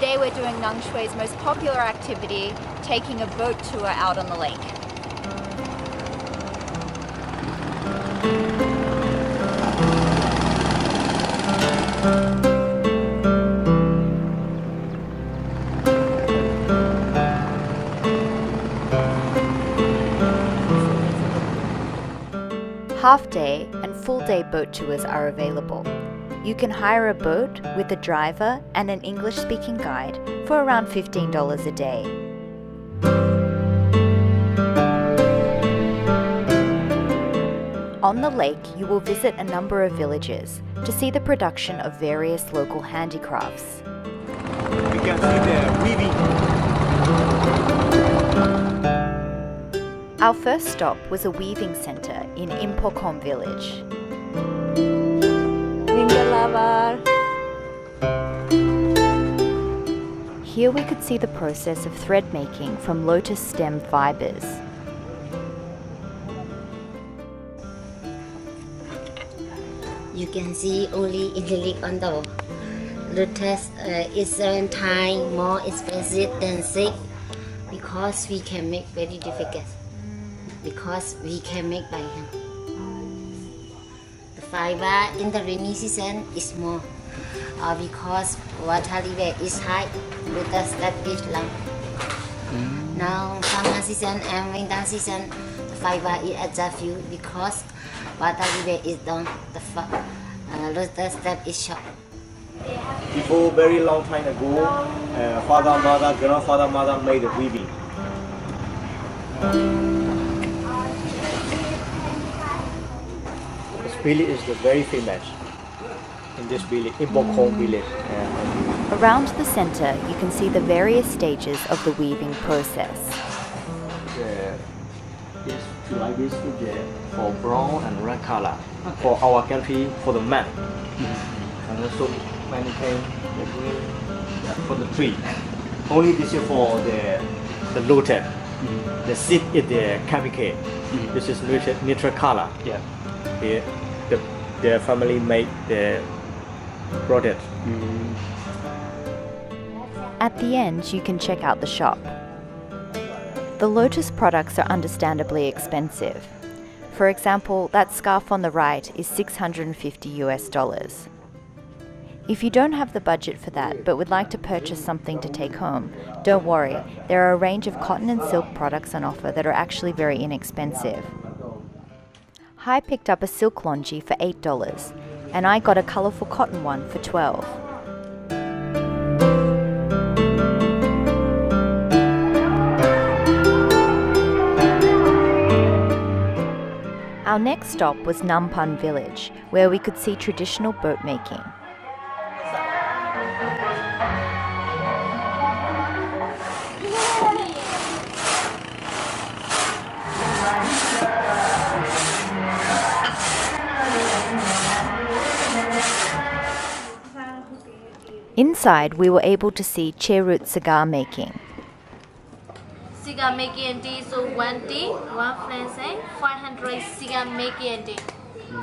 Today we're doing Nyaungshwe's most popular activity, taking a boat tour out on the lake. Half-day and full-day boat tours are available. You can hire a boat with a driver and an English-speaking guide for around $15 a day. On the lake, you will visit a number of villages to see the production of various local handicrafts. You can see the weaving. Our first stop was a weaving center in Hpe Chaung Village. Here we could see the process of thread making from lotus stem fibers. You can see only Inle Lake on the lotus is 7 times more expensive than silk because we can make very difficult. Because we can make by hand. The fiber in the rainy season is more because water level is high, the step is long. Now summer season and winter season, the fiber is adjust few because water level is down, the step is short. Before very long time ago, father, mother, grandfather, mother made the weaving. This village is very famous in this village, Hpe Chaung Village. Around the center, you can see the various stages of the weaving process. This like this for brown and red color for our country for the man, and also mannequin the green for the tree. Only this is for the lotus. The seed is the chemical. This is neutral color. Yeah. Here, the family make the product. At the end, you can check out the shop. The lotus products are understandably expensive. For example, that scarf on the right is $650 US. If you don't have the budget for that but would like to purchase something to take home, don't worry, there are a range of cotton and silk products on offer that are actually very inexpensive. Hpe picked up a silk longi for $8 and I got a colourful cotton one for $12. Our next stop was Inthein Village, where we could see traditional boat making. Inside, we were able to see cheroot cigar making. Cigar making day, so 1 day, 1 French, 500 cigar making day.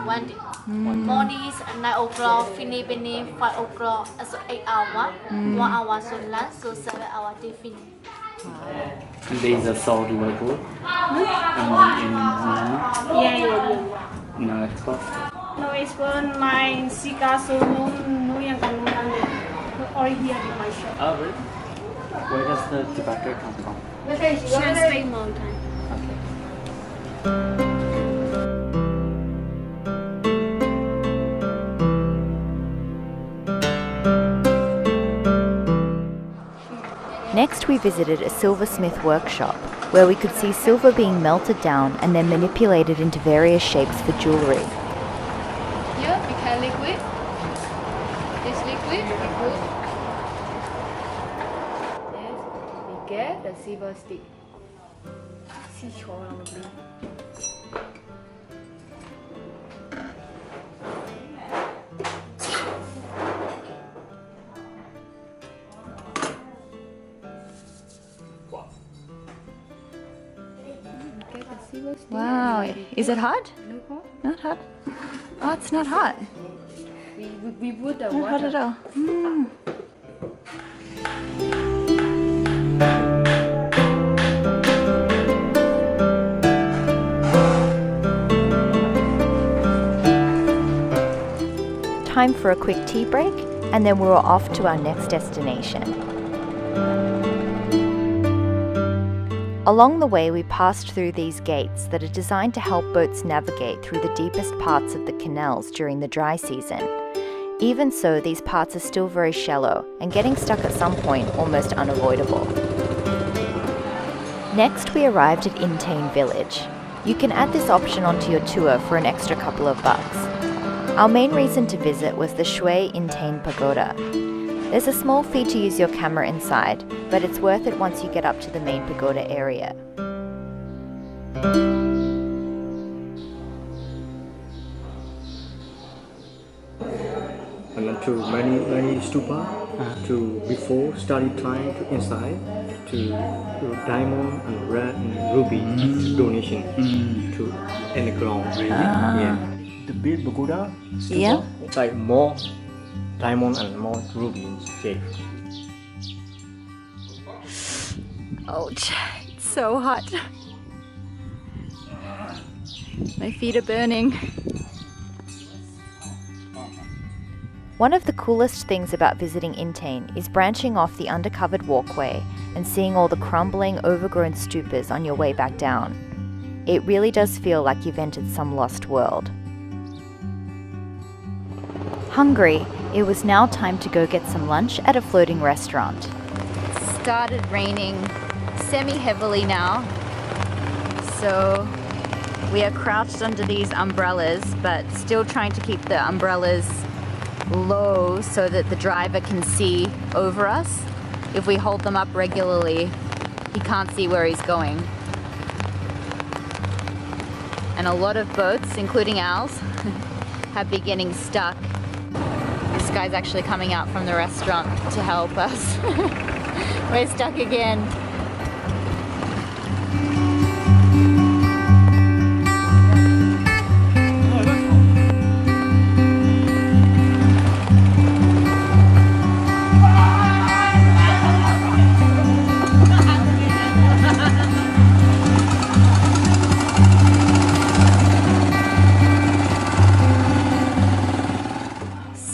1 day. Morning is 9 o'clock, finish 5 o'clock, so 8 hours. 1 hour so lunch, so 7 hours day finish. There is a salt local. Yeah. No export. No export, my cigar so no young or here in my shop. Oh, really? Where does the tobacco come from? Shan State mountain. Next, we visited a silversmith workshop, where we could see silver being melted down and then manipulated into various shapes for jewellery. Here, become liquid. This liquid, we put. Yes, we get the silver stick. Wow, is it hot? Not hot? Oh, it's not hot. We put the Not hot water. at all. Time for a quick tea break, and then we were off to our next destination. Along the way, we passed through these gates that are designed to help boats navigate through the deepest parts of the canals during the dry season. Even so, these parts are still very shallow, and getting stuck at some point almost unavoidable. Next, we arrived at Inthein Village. You can add this option onto your tour for an extra couple of bucks. Our main reason to visit was the Hpe Inthein Pagoda. There's a small fee to use your camera inside, but it's worth it once you get up to the main pagoda area. And then to many stupa, to before study time to inside, to diamond and red and ruby donation to in the ground. Really? Yeah. The big pagoda stupa, Yeah. like more diamond and more ruby in shape. Ouch, it's so hot. My feet are burning. One of the coolest things about visiting Inthein is branching off the undercovered walkway and seeing all the crumbling, overgrown stupas on your way back down. It really does feel like you've entered some lost world. Hungry, it was now time to go get some lunch at a floating restaurant. It started raining semi-heavily now, so we are crouched under these umbrellas, but still trying to keep the umbrellas low so that the driver can see over us. If we hold them up regularly, he can't see where he's going. And a lot of boats, including ours, have been getting stuck. This guy's actually coming out from the restaurant to help us. We're stuck again.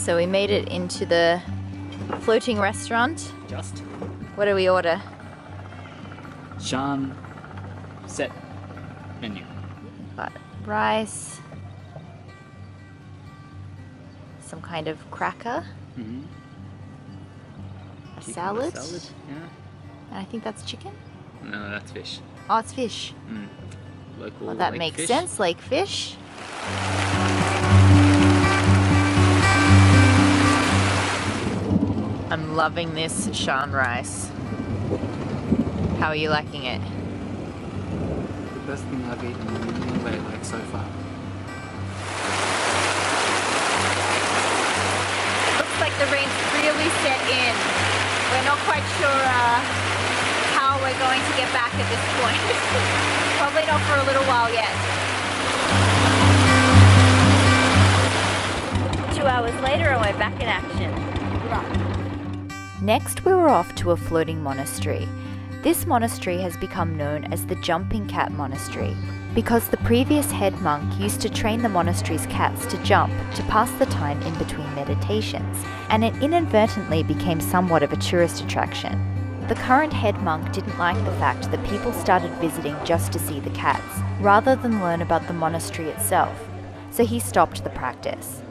So we made it into the floating restaurant. Just What do we order? Shan set menu. Got rice, some kind of cracker, a salad, Yeah. and I think that's chicken. No, that's fish. Oh, it's fish. Local. Well, that lake makes fish. sense, lake fish. I'm loving this Shan rice. How are you liking it? The best thing I've eaten in Inle Lake so far. Looks like the rain's really set in. We're not quite sure how we're going to get back at this point. Probably not for a little while yet. 2 hours later and we're back in action. Next we were off to a floating monastery. This monastery has become known as the Jumping Cat Monastery because the previous head monk used to train the monastery's cats to jump to pass the time in between meditations, and it inadvertently became somewhat of a tourist attraction. The current head monk didn't like the fact that people started visiting just to see the cats, rather than learn about the monastery itself, so he stopped the practice.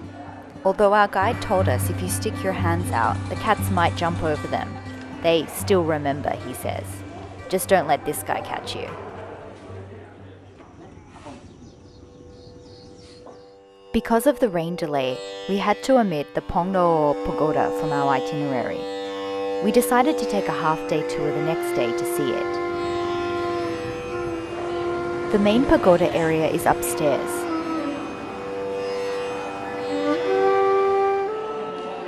Although our guide told us if you stick your hands out, the cats might jump over them. They still remember, he says. Just don't let this guy catch you. Because of the rain delay, we had to omit the Phaung Daw Oo Pagoda from our itinerary. We decided to take a half-day tour the next day to see it. The main pagoda area is upstairs.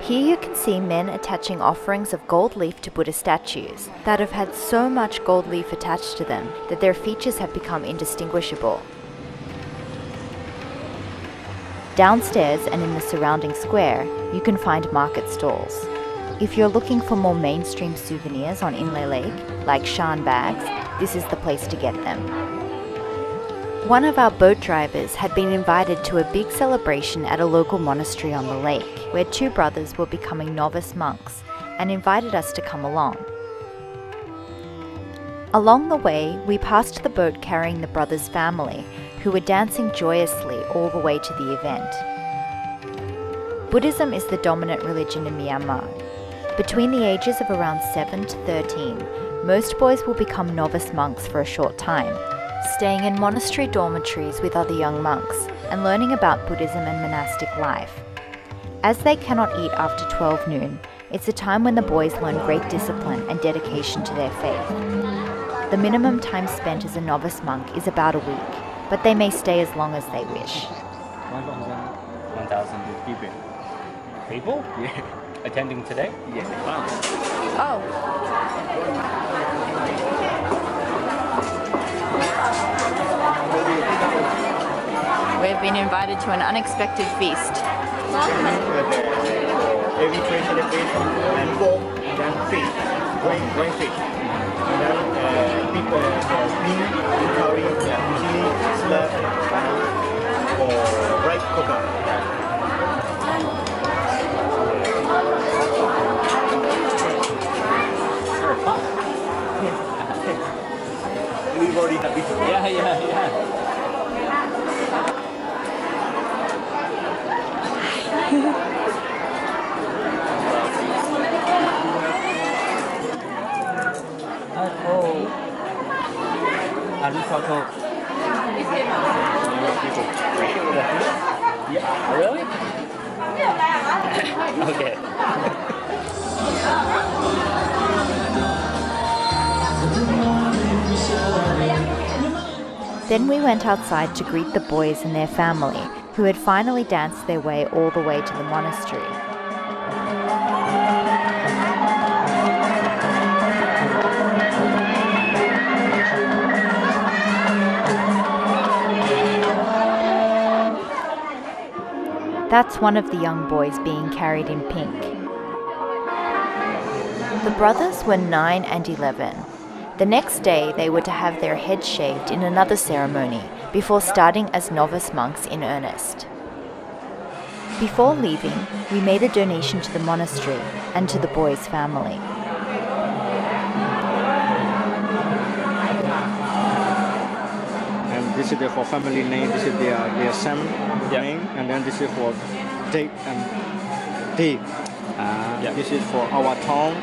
Here you can see men attaching offerings of gold leaf to Buddha statues that have had so much gold leaf attached to them that their features have become indistinguishable. Downstairs and in the surrounding square, you can find market stalls. If you're looking for more mainstream souvenirs on Inle Lake, like Shan bags, this is the place to get them. One of our boat drivers had been invited to a big celebration at a local monastery on the lake, where two brothers were becoming novice monks, and invited us to come along. Along the way, we passed the boat carrying the brothers' family, who were dancing joyously all the way to the event. Buddhism is the dominant religion in Myanmar. Between the ages of around 7 to 13, most boys will become novice monks for a short time, staying in monastery dormitories with other young monks and learning about Buddhism and monastic life. As they cannot eat after 12 noon, it's a time when the boys learn great discipline and dedication to their faith. The minimum time spent as a novice monk is about a week, but they may stay as long as they wish. 1,000 people. People? Yeah. Attending today? Yeah. Wow. Oh. We've been invited to an unexpected feast. Every traditional fish and pork and then fish, grain fish. And then people green curry, chili, slab, or ripe coconut. We've already had before. Yeah. Aristotle. Yeah. Really? Okay. Then we went outside to greet the boys and their family, who had finally danced their way all the way to the monastery. That's one of the young boys being carried in pink. The brothers were 9 and 11. The next day, they were to have their heads shaved in another ceremony before starting as novice monks in earnest. Before leaving, we made a donation to the monastery and to the boys' family. And this is for family name, this is their son name, and then this is for date and day. This is for our town,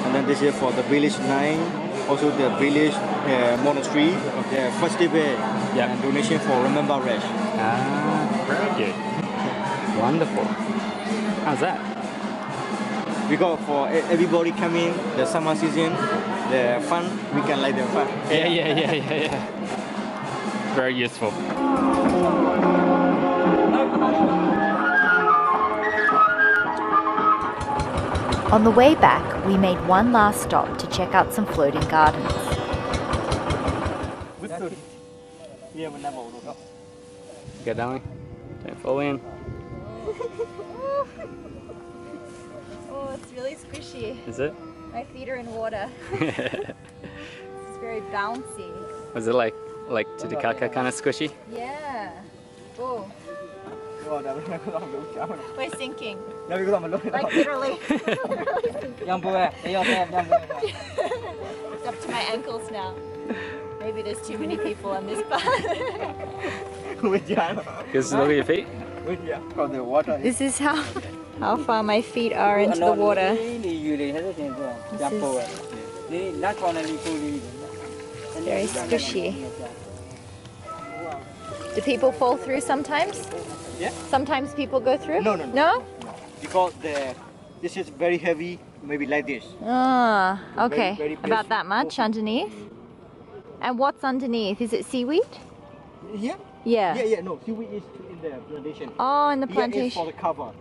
and then this is for the village name. Also the village monastery, the festival, and donation for remembrance. Very good. Wonderful. How's that? Because for everybody coming, the summer season, the fun, we can light them fun. Yeah. Very useful. On the way back, we made one last stop to check out some floating gardens. Get down. Don't fall in. Oh, it's really squishy. Is it? My feet are in water. It's very bouncy. Was it like Titicaca kind of squishy? Yeah. Oh, we're sinking. Like literally. It's up to my ankles now. Maybe there's too many people on this part. Just look at your feet. This is how far my feet are into the water. Very squishy. Do people fall through sometimes? Yeah. Sometimes people go through? No. No? Because this is very heavy, maybe like this. Ah, okay. Very About that much underneath? And what's underneath? Is it seaweed? Yeah. Yeah. No, seaweed is in the plantation. Oh, in the Here is plantation. for the cover.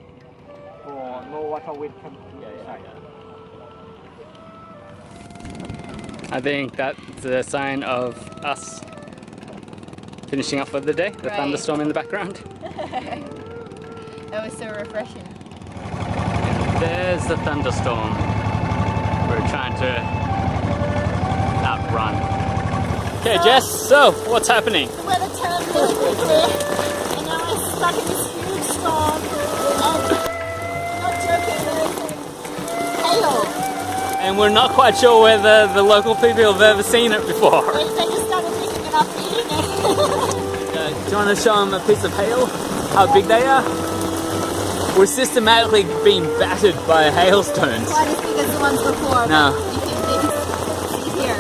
For no water will come inside. I think that's a sign of us finishing up for the day. The Right. thunderstorm in the background. That was so refreshing. There's the thunderstorm we're trying to outrun. Okay, Jess, so what's happening? The weather turned really quickly, and now we're stuck in this huge storm. And not joking, there's hail. And we're not quite sure whether the local people have ever seen it before. They just started picking it up and eating it. Do you want to show them a piece of hail? How big they are? We're systematically being battered by hailstones. Not as big as the ones before. No. But you can see here.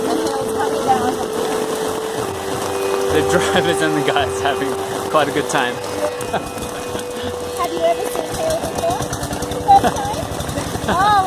The hail's coming down. The drivers and the guys having quite a good time. Have you ever seen hail before? First time? Oh,